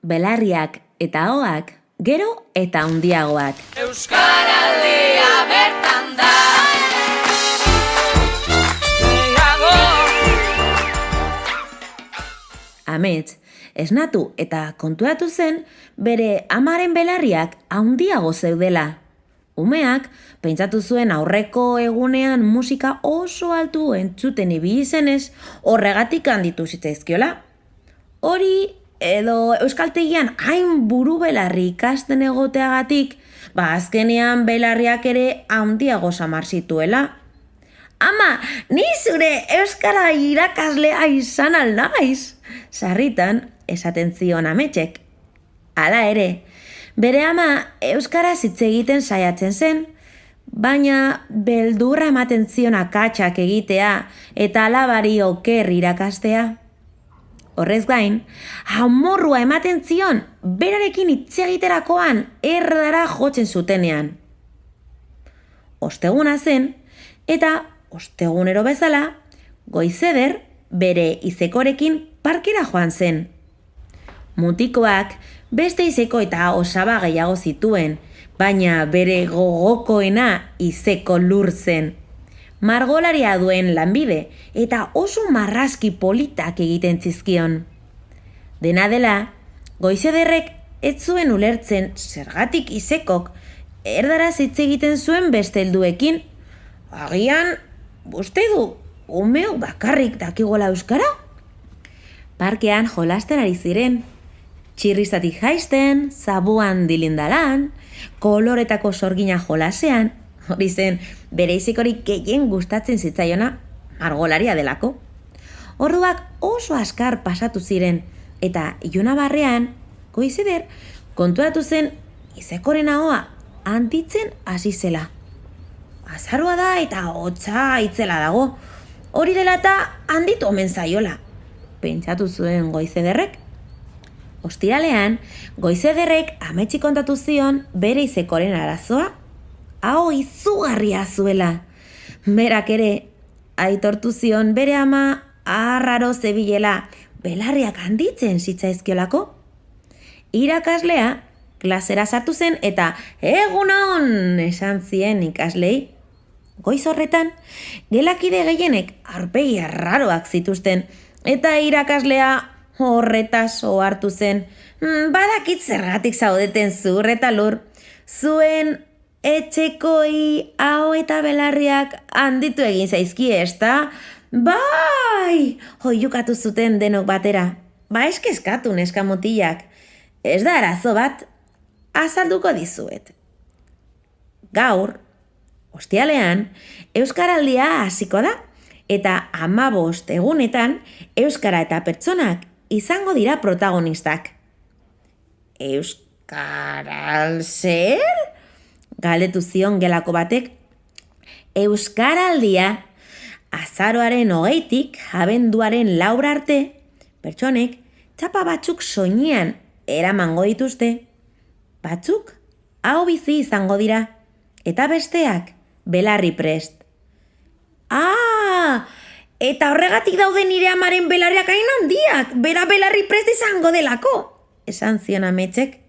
belarriak eta ahoak gero eta handiagoak. Euskaraldia bertan da. Amets, esnatu eta konturatu zen bere amaren belarriak handiago zeudela. Umeak pentsatu zuen aurreko egunean musika oso altu entzuten ibili zenez horregatik handitu zitzaizkiola. Hori edo euskaltegian hain buru belarri ikasten egoteagatik, azkenean belarriak ere handiago samar zituela. Ama, ni zure euskara irakaslea izan aldaiz, sarritan esaten zion Ametsek. Hala ere, bere ama euskaraz hitz egiten saiatzen zen, baina beldurra ematen zion akatsak egitea eta alabari oker irakastea. Horrez gain, amorrua ematen zion berarekin hitz egiterakoan erdara jotzen zutenean. Osteguna zen, eta ostegunero bezala, Goizeder bere izekorekin parkera joan zen. Mutikoak beste izeko eta osaba gehiago zituen, baina bere gogokoena izeko lur zen. Margolaria duen lanbide eta oso marrazki politak egiten zizkion. Dena dela, Goizederrek ez zuen ulertzen zergatik izekok erdaraz hitz egiten zuen beste helduekin. Agian, uste du, umeok bakarrik dakigola euskara? Parkean jolasten ari ziren, txirristatik jaisten, zabuan dilindalan, koloretako sorgina jolasean, hori zen bere izikorik gehien gustatzen zitzaiona margolaria delako. Orduak oso askar pasatu ziren, eta ilunabarrean, Goizeder konturatu zen izekoren ahoa handitzen hasi zela. Azaroa da eta hotza itzela dago, hori dela eta handitu omen zaiola, pentsatu zuen Goizederrek. Ostiralean, Goizederrek Ametsi kontatu zion bere izekoren arazoa, aho izugarria zuela. Berak ere, aitortu zion bere ama arraro zebilela belarriak handitzen zitzaizkiolako. Irakaslea klasera sartu zen eta egunon esan zien ikaslei. Goiz horretan, gelakide gehienek aurpegi arraroak zituzten eta irakaslea horretaz ohartu zen. Badakit zergatik zaudeten zur eta lur, zuen etxekoi aho eta belarriak handitu egin zaizkie, ezta? Bai! Hoiukatu zuten denok batera. Eskeskatu neska mutilak. Ez da arazo bat, azalduko dizuet. Gaur, ostialean, euskaraldia hasiko da, eta 15 egunetan euskara eta pertsonak izango dira protagonistak. Euskaral zer? Galdetu zion gelako batek. Euskaraldia, azaroaren 20tik abenduaren 4 arte, pertsonek txapa batzuk soinean eramango dituzte. Batzuk aho bizi izango dira, eta besteak belarri prest. Eta horregatik daude nire amaren belarriak hain handiak, bera belarri prest izango delako, esan zion Ametsek.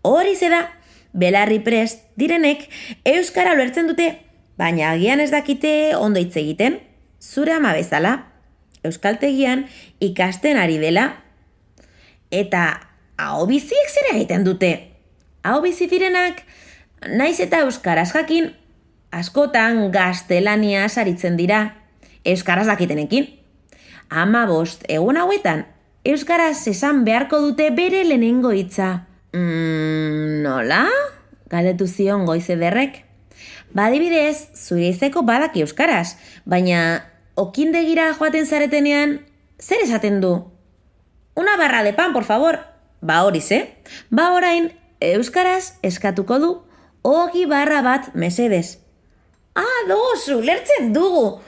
Hori da, belarri prest direnek euskara ulertzen dute, baina agian ez dakite ondo hitz egiten, zure ama bezala, euskaltegian ikasten ari dela. Eta aho biziek zer egiten dute? Aho bizi direnak, naiz eta euskaraz jakin, askotan gaztelaniaz aritzen dira, euskaraz dakitenekin. 15 egun hauetan, euskaraz esan beharko dute bere lehenengo hitza. Nola? Galdetu zion Goizederrek. Adibidez, zure izeko badaki euskaraz, baina okindegira joaten zaretenean, zer esaten du? Una barra de pan, por favor. Horiz, orain, euskaraz eskatuko du, 20 barra bat mesedez. Dozu, lertzen dugu.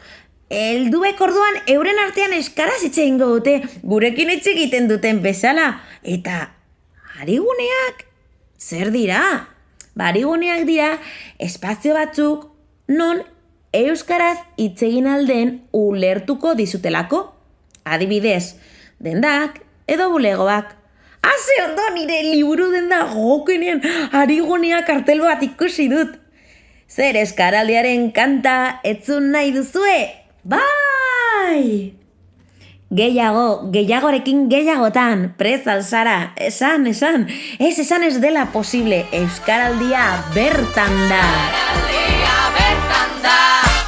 Helduek orduan euren artean eskaraz hitz egingo dute, gurekin hitz egiten duten bezala. Eta hariguneak, zer dira? Hariguneak dira espazio batzuk non euskaraz hitz egin alden ulertuko dizutelako. Adibidez, dendak edo bulegoak. Haze ondo nire liburu denda gokenean arigonea kartel bat ikusi dut. Zer Euskaraldiaren kanta etzun nahi duzue? Bai! Gehiagorekin gehiagotan, prez alzara, esan, esan ez dela posible, Euskaraldia bertan da. Euskaraldia bertan da.